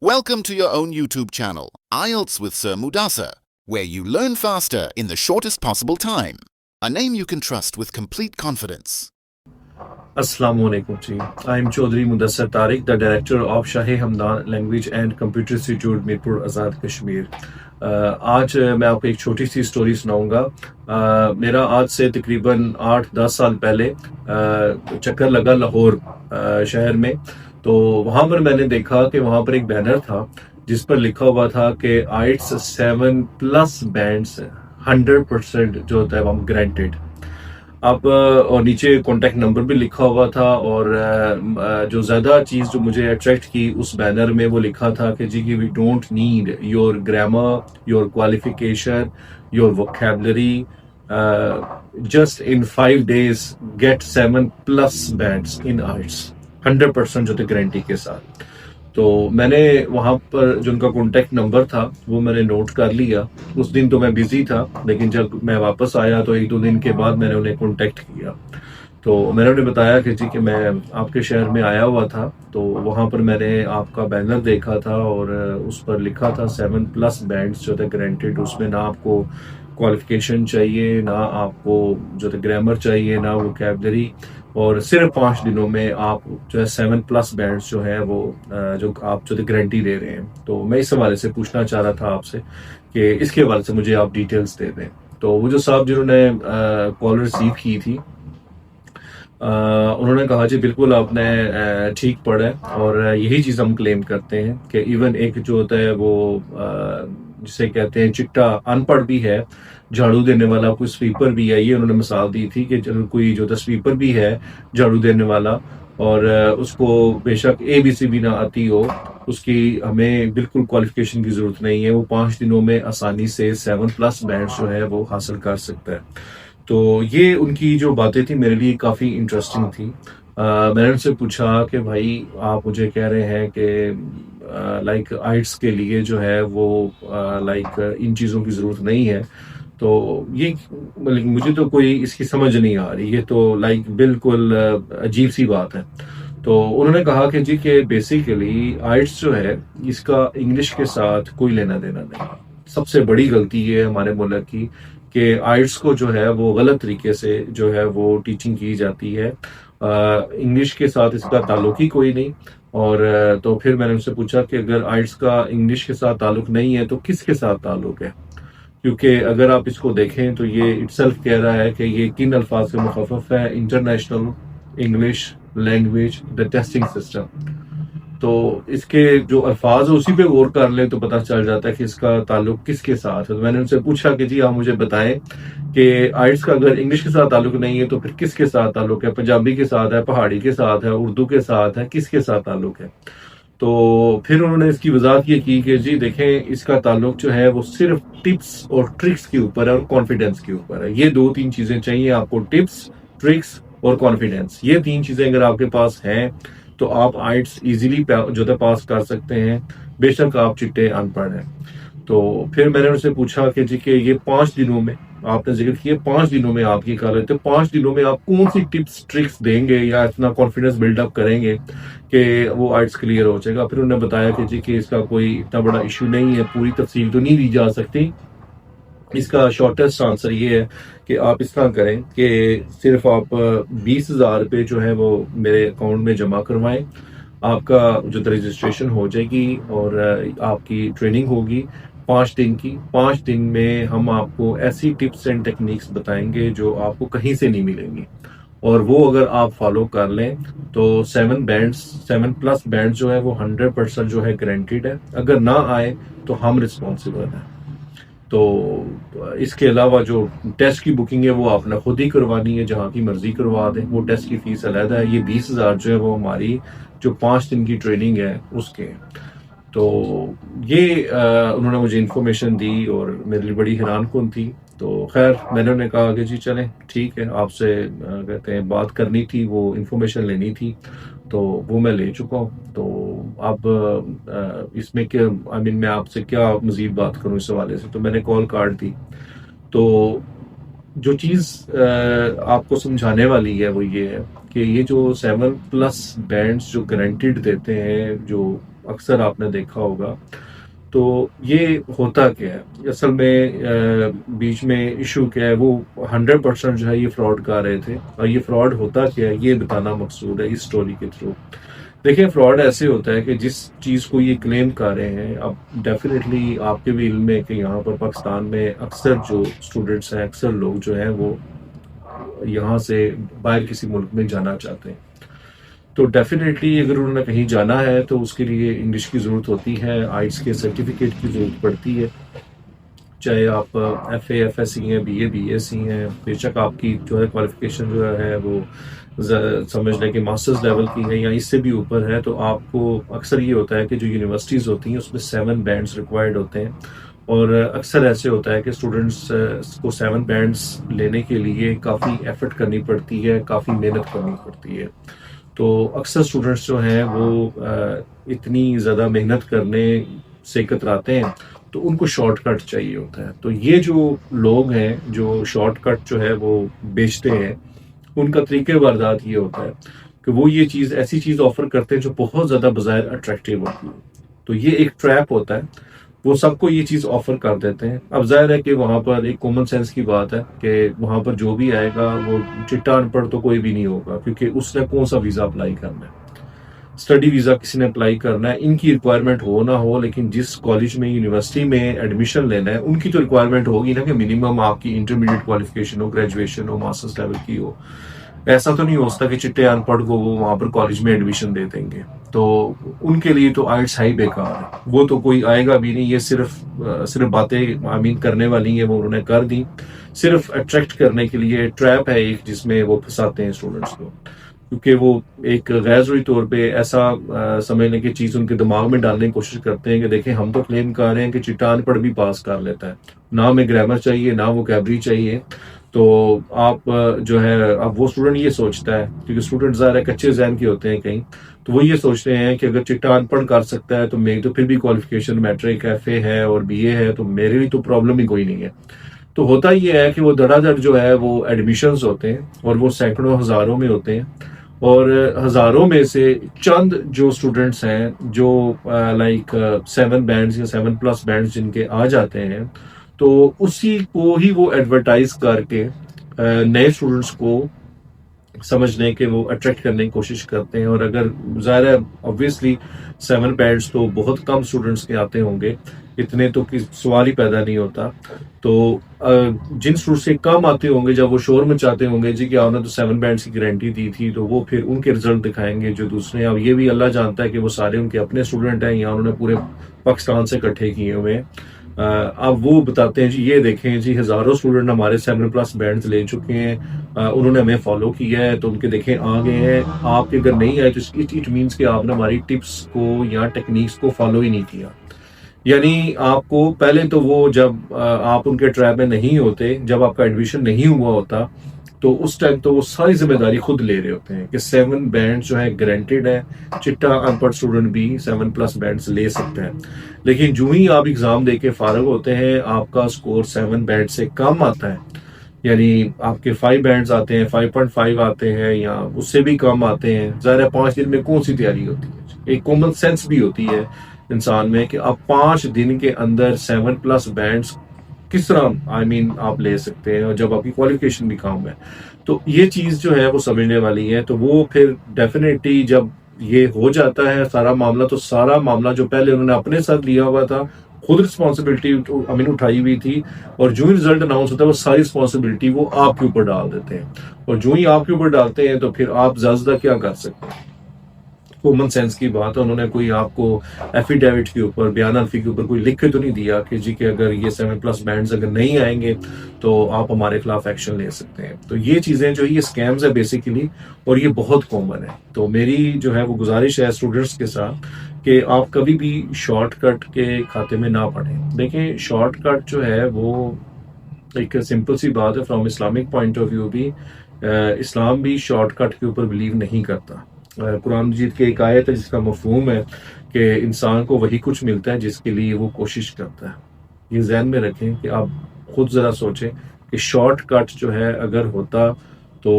Welcome to your own YouTube channel, IELTS with Sir Mudasa, where you learn faster in the shortest possible time. A name you can trust with complete confidence. Assalamu alaikum ji. I am Chaudhry Mudassar Tariq, the director of Shahe Hamdan Language and Computer Institute, Mirpur Azad Kashmir. आज मैं आपको एक छोटी सी story सुनाऊंगा। मेरा आज से तकरीबन 8-10 साल पहले चक्कर लगा लाहौर शहर में। तो वहां पर मैंने देखा कि वहां पर एक बैनर था जिस पर लिखा हुआ था कि आइट्स 7+ बैंड्स 100% जो होता है वो ग्रांटेड। अब और नीचे कॉन्टेक्ट नंबर भी लिखा हुआ था। और जो ज्यादा चीज जो मुझे अट्रैक्ट की उस बैनर में वो लिखा था कि जी कि we don't need your grammar, your qualification, your vocabulary, just in 5 days get 7+ bands in arts 100% जो थे गारंटी के साथ। तो मैंने वहां पर जो उनका कॉन्टेक्ट नंबर था वो मैंने नोट कर लिया। उस दिन तो मैं बिजी था, लेकिन जब मैं वापस आया तो 1-2 दिन के बाद मैंने उन्हें कॉन्टेक्ट किया। तो मैंने उन्हें बताया कि जी कि मैं आपके शहर में आया हुआ था, तो वहां पर मैंने आपका बैनर देखा था और उस पर लिखा था 7+ बैंड्स जो थे गारंटेड। उसमें ना आपको क्वालिफिकेशन चाहिए, ना आपको जो थे ग्रामर चाहिए, ना वोकैबुलरी, और सिर्फ 5 दिनों में आप जो है 7+ बैंड्स जो है वो जो आप जो गारंटी दे रहे हैं। तो मैं इस हवाले से पूछना चाह रहा था आपसे कि इसके हवाले से मुझे आप डिटेल्स दे दें। तो वो जो साहब जिन्होंने कॉल रिसीव की थी, उन्होंने कहा जी बिल्कुल आपने ठीक पढ़ा है, और यही चीज़ हम क्लेम करते हैं कि इवन एक जो होता है वो जिसे कहते हैं चिट्टा अनपढ़ भी है, झाड़ू देने वाला, कोई स्वीपर भी है। ये उन्होंने मिसाल दी थी कि कोई जो था स्वीपर भी है झाड़ू देने वाला, और उसको बेशक ABC भी ना आती हो, उसकी हमें बिल्कुल क्वालिफिकेशन की जरूरत नहीं है। वो 5 दिनों में आसानी से 7+ बैंड्स जो है वो हासिल कर सकता है। तो ये उनकी जो बातें थी मेरे लिए काफ़ी इंटरेस्टिंग थी। मैंने उनसे पूछा कि भाई आप मुझे कह रहे हैं कि लाइक आइट्स के लिए जो है वो लाइक इन चीज़ों की ज़रूरत नहीं है। तो ये मतलब मुझे तो कोई इसकी समझ नहीं आ रही, ये तो लाइक बिल्कुल अजीब सी बात है। तो उन्होंने कहा कि जी कि बेसिकली आइट्स जो है इसका इंग्लिश के साथ कोई लेना देना नहीं। सबसे बड़ी गलती ये है हमारे मुल्क की कि आइट्स को जो है वो गलत तरीके से जो है वो टीचिंग की जाती है। इंग्लिश के साथ इसका ताल्लुक ही कोई नहीं। और तो फिर मैंने उनसे पूछा कि अगर आइट्स का इंग्लिश के साथ ताल्लुक नहीं है तो किसके साथ ताल्लुक है, क्योंकि अगर आप इसको देखें तो ये इटसेल्फ कह रहा है कि ये किन अल्फाज से मुखफ़फ़ है, international English language the testing system. तो इसके जो अल्फाज है उसी पे गौर कर ले तो पता चल जाता है कि इसका ताल्लुक किसके साथ है। तो मैंने उनसे पूछा कि जी आप मुझे बताएं कि आइट्स का अगर इंग्लिश के साथ ताल्लुक नहीं है तो फिर किसके साथ ताल्लुक है, पंजाबी के साथ है, पहाड़ी के साथ है, उर्दू के साथ है, किसके साथ ताल्लुक है। तो फिर उन्होंने इसकी वजाहत ये की कि जी देखें इसका ताल्लुक जो है वो सिर्फ टिप्स और ट्रिक्स के ऊपर है और कॉन्फिडेंस के ऊपर है। ये 2-3 चीजें चाहिए आपको, टिप्स, ट्रिक्स और कॉन्फिडेंस। ये 3 चीजें अगर आपके पास हैं तो आप आइट्स इजीली जो है पास कर सकते हैं, बेशक आप चिट्टे अनपढ़ हैं। तो फिर मैंने उनसे पूछा कि जी कि ये 5 दिनों में आपने जिक्र किया, 5 दिनों में आप ये कर रहे थे, 5 दिनों में आप कौन सी टिप्स ट्रिक्स देंगे या इतना कॉन्फिडेंस बिल्डअप करेंगे कि वो आइट्स क्लियर हो जाएगा। फिर उन्होंने बताया कि जी कि इसका कोई इतना बड़ा इशू नहीं है, पूरी तफसील तो नहीं दी जा सकती। इसका शॉर्टेस्ट आंसर ये है कि आप इस तरह करें कि सिर्फ आप 20,000 रुपये जो है वो मेरे अकाउंट में जमा करवाएं। आपका जो रजिस्ट्रेशन हो जाएगी और आपकी ट्रेनिंग होगी 5 दिन की। 5 दिन में हम आपको ऐसी टिप्स एंड टेक्निक्स बताएंगे जो आपको कहीं से नहीं मिलेंगी, और वो अगर आप फॉलो कर लें तो 7+ बैंड्स जो है वो 100% जो है गारंटीड है। अगर ना आए तो हम रिस्पॉन्सिबल हैं। तो इसके अलावा जो टेस्ट की बुकिंग है वो आपने खुद ही करवानी है, जहाँ की मर्जी करवा दें। वो टेस्ट की फीस अलहदा है। ये 20,000 जो है वो हमारी जो 5 दिन की ट्रेनिंग है उसके। तो ये उन्होंने मुझे इन्फॉर्मेशन दी और मेरे लिए बड़ी हैरान कुन थी। तो खैर मैंने उन्हें कहा कि जी चलें ठीक है, आपसे कहते हैं बात करनी थी, वो इन्फॉर्मेशन लेनी थी, तो वो मैं ले चुका हूँ। तो अब इसमें क्या आई मीन मैं आपसे क्या मजीद बात करूँ इस हवाले से। तो मैंने कॉल काट दी। तो जो चीज़ आपको समझाने वाली है वो ये है कि ये जो 7+ बैंड्स जो गारंटीड देते हैं जो अक्सर आपने देखा होगा। तो ये होता क्या है असल में, बीच में इशू क्या है, वो 100% जो है ये फ्रॉड कर रहे थे, और ये फ्रॉड होता क्या है ये बताना मकसूद है इस स्टोरी के थ्रू। देखिए, फ्रॉड ऐसे होता है कि जिस चीज़ को ये क्लेम कर रहे हैं, अब डेफिनेटली आपके भी इल्म में कि यहाँ पर पाकिस्तान में अक्सर जो स्टूडेंट्स हैं, अक्सर लोग जो हैं वो यहाँ से बाहर किसी मुल्क में जाना चाहते हैं। तो डेफिनेटली अगर उन्होंने कहीं जाना है तो उसके लिए इंग्लिश की ज़रूरत होती है, आइट्स के सर्टिफिकेट की ज़रूरत पड़ती है। चाहे आप FA FSC हैं, BA BSc हैं, बेशक आपकी जो है क्वालिफिकेशन जो है वो समझ लें कि मास्टर्स लेवल की है या इससे भी ऊपर है, तो आपको अक्सर ये होता है कि जो यूनिवर्सिटीज़ होती हैं उसमें 7 बैंड्स रिक्वायर्ड होते हैं। और अक्सर ऐसे होता है कि स्टूडेंट्स को 7 बैंड्स लेने के लिए काफ़ी एफर्ट करनी पड़ती है, काफ़ी मेहनत करनी पड़ती है। तो अक्सर स्टूडेंट्स जो हैं वो इतनी ज़्यादा मेहनत करने से कतराते हैं, तो उनको शॉर्टकट चाहिए होता है। तो ये जो लोग हैं जो शॉर्टकट जो है वो बेचते हैं, उनका तरीके वारदात ये होता है कि वो ये चीज़ ऐसी चीज़ ऑफर करते हैं जो बहुत ज़्यादा बज़ाहिर अट्रैक्टिव होती है। तो ये एक ट्रैप होता है, वो सबको ये चीज़ ऑफर कर देते हैं। अब जाहिर है कि वहाँ पर एक कॉमन सेंस की बात है कि वहाँ पर जो भी आएगा वो चिट्टा अनपढ़ तो कोई भी नहीं होगा, क्योंकि उसने कौन सा वीज़ा अप्लाई करना है। स्टडी वीज़ा किसी ने अप्लाई करना है, इनकी रिक्वायरमेंट हो ना हो, लेकिन जिस कॉलेज में यूनिवर्सिटी में एडमिशन लेना है उनकी तो रिक्वायरमेंट होगी ना कि मिनिमम आपकी इंटरमीडिएट क्वालिफिकेशन हो, ग्रेजुएशन हो, मास्टर्स लेवल की हो। ऐसा तो नहीं हो सकता कि चिट्टे अनपढ़ को वो वहां पर कॉलेज में एडमिशन दे देंगे। तो उनके लिए तो आइट्स हाई बेकार है, वो तो कोई आएगा भी नहीं। ये सिर्फ बातें आई मीन करने वाली है, वो उन्होंने कर दी सिर्फ अट्रैक्ट करने के लिए। ट्रैप है एक जिसमें वो फंसाते हैं स्टूडेंट्स को, क्योंकि वो एक गैर जरूरी तौर पे ऐसा समझने की चीज उनके दिमाग में डालने की कोशिश करते हैं कि देखें हम तो क्लेम कर रहे हैं कि चिट्टा अनपढ़ भी पास कर लेता है, ना हमें ग्रामर चाहिए ना वो कैबरी चाहिए। तो आप जो है, अब वो स्टूडेंट ये सोचता है, क्योंकि स्टूडेंट ज़्यादा कच्चे जहन के होते हैं कहीं, तो वो ये सोचते हैं कि अगर चिट्टा अनपढ़ कर सकता है तो मेरी तो फिर भी क्वालिफिकेशन मैट्रिक FA है और BA है, तो मेरे लिए तो प्रॉब्लम ही कोई नहीं है। तो होता ये है कि वो धड़ाधड़ जो है वो एडमिशन्स होते हैं, और वो सैकड़ों हज़ारों में होते हैं, और हज़ारों में से चंद जो स्टूडेंट्स हैं जो लाइक 7 बैंड्स या 7+ बैंड्स जिनके आ जाते हैं, तो उसी को ही वो एडवर्टाइज करके नए स्टूडेंट्स को समझने के वो अट्रैक्ट करने की कोशिश करते हैं। और अगर ज़ाहिर है ऑब्वियसली 7 बैंड्स तो बहुत कम स्टूडेंट्स के आते होंगे, इतने तो कि सवाल ही पैदा नहीं होता। तो जिन स्टूडेंट्स से कम आते होंगे, जब वो शोर मचाते होंगे जी कि आपने तो 7 बैंड्स की गारंटी दी थी, तो वो फिर उनके रिजल्ट दिखाएंगे जो दूसरे। अब ये भी अल्लाह जानता है कि वो सारे उनके अपने स्टूडेंट हैं या उन्होंने पूरे पाकिस्तान से इकट्ठे किए हुए हैं। अब वो बताते हैं जी ये देखें जी हज़ारों स्टूडेंट हमारे 7+ बैंड्स ले चुके हैं, उन्होंने हमें फॉलो किया है, तो उनके देखें आ गए हैं। आपके अगर नहीं आए तो इट मीन्स कि आपने हमारी टिप्स को या टेक्निक्स को फॉलो ही नहीं किया। यानी आपको पहले तो वो जब आप उनके ट्रैप में नहीं होते, जब आपका एडमिशन नहीं हुआ होता, तो उस टाइम तो वो सारी जिम्मेदारी खुद ले रहे होते हैं कि 7 बैंड जो है गारंटेड है, चिट्टा अनपढ़ स्टूडेंट भी 7+ बैंड्स ले सकते हैं। लेकिन जो ही आप एग्जाम दे के फारग होते हैं, आपका स्कोर 7 बैंड से कम आता है, यानी आपके 5 बैंड्स आते हैं, 5.5 आते हैं या उससे भी कम आते हैं। ज़ाहिर है 5 दिन में कौन सी तैयारी होती है, एक कॉमन सेंस भी होती है इंसान में कि आप 5 दिन के अंदर 7+ बैंड्स किस तरह आप ले सकते हैं, और जब आपकी क्वालिफिकेशन भी कम है। तो ये चीज़ जो है वो समझने वाली है। तो वो फिर डेफिनेटली जब ये हो जाता है सारा मामला, तो सारा मामला जो पहले उन्होंने अपने साथ लिया हुआ था, खुद रिस्पॉन्सिबिलिटी उठाई हुई थी, और जो ही रिजल्ट अनाउंस होता है वो सारी रिस्पॉन्सिबिलिटी वो आपके ऊपर डाल देते हैं। और जो ही आपके ऊपर डालते हैं तो फिर आप ज्यादा क्या कर सकते हैं। कॉमन सेंस की बात है, उन्होंने कोई आपको एफिडेविट के ऊपर, बयान-अल्फी के ऊपर कोई लिख के तो नहीं दिया कि जी कि अगर ये 7+ बैंड्स अगर नहीं आएंगे तो आप हमारे खिलाफ एक्शन ले सकते हैं। तो ये चीज़ें जो ये स्कैम्स है बेसिकली, और ये बहुत कॉमन है। तो मेरी जो है वो गुजारिश है स्टूडेंट्स के साथ कि आप कभी भी शॉर्टकट के खाते में ना पड़ें। देखें, शॉर्टकट जो है वो एक सिंपल सी बात है, from Islamic point of view भी इस्लाम भी शॉर्टकट के ऊपर बिलीव नहीं करता। कुरान मजीद की एक आयत है जिसका मफहूम है कि इंसान को वही कुछ मिलता है जिसके लिए वो कोशिश करता है। ये जहन में रखें कि आप खुद ज़रा सोचें कि शॉर्टकट जो है अगर होता तो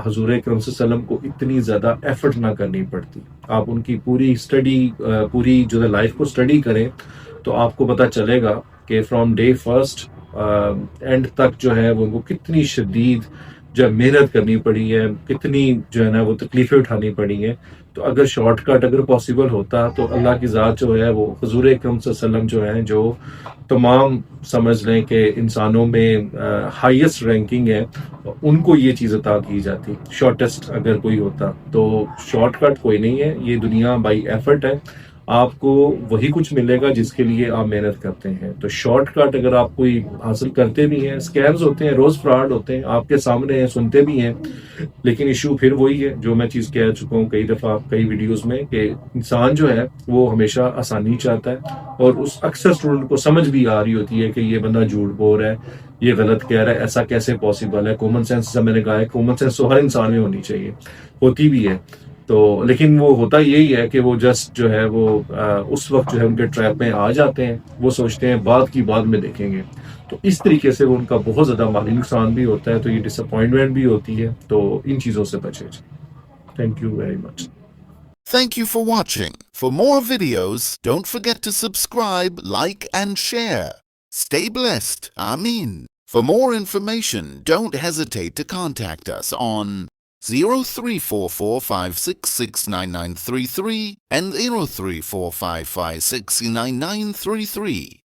हजूर अकरम सल्लल्लाहु अलैहि वसल्लम को इतनी ज़्यादा एफर्ट ना करनी पड़ती। आप उनकी पूरी स्टडी पूरी जो है लाइफ को स्टडी करें तो आपको पता चलेगा कि फ्रॉम डे फर्स्ट एंड तक जो है वो उनको कितनी शदीद जो है मेहनत करनी पड़ी है, कितनी जो है ना वो तकलीफें उठानी पड़ी हैं। तो अगर शॉर्टकट अगर पॉसिबल होता तो अल्लाह की ज़ात जो है वो हुजूर अकरम सल्लल्लाहु अलैहि वसल्लम जो है जो तमाम समझ लें कि इंसानों में हाईएस्ट रैंकिंग है, उनको ये चीज़ अता की जाती। शॉर्टेस्ट अगर कोई होता तो शॉर्टकट कोई नहीं है, ये दुनिया बाई एफर्ट है। आपको वही कुछ मिलेगा जिसके लिए आप मेहनत करते हैं। तो शॉर्टकट अगर आप कोई हासिल करते भी हैं, स्कैम्स होते हैं, रोज फ्रॉड होते हैं, आपके सामने हैं, सुनते भी हैं, लेकिन इशू फिर वही है जो मैं चीज़ कह चुका हूँ कई दफ़ा कई वीडियोस में कि इंसान जो है वो हमेशा आसानी चाहता है, और उस अक्सर स्टूडेंट को समझ भी आ रही होती है कि ये बंदा झूठ बोल रहा है, ये गलत कह रहा है, ऐसा कैसे पॉसिबल है। कॉमन सेंस, जब मैंने कहा है कॉमन सेंस तो हर इंसान में होनी चाहिए, होती भी है। तो लेकिन वो होता यही है कि वो जस्ट जो है वो उस वक्त जो है उनके ट्रैप में आ जाते हैं, वो सोचते हैं बाद की बाद में देखेंगे। तो इस तरीके से वो उनका बहुत ज़्यादा माली नुकसान भी होता है, तो ये डिसअपॉइंटमेंट भी होती है। तो इन चीज़ों से बचे। Thank you very much. Thank you for watching. For more videos, don't forget to subscribe, like and share. Stay blessed. Ameen. For more information, don't hesitate to contact us on 034456699933 and 0345569933.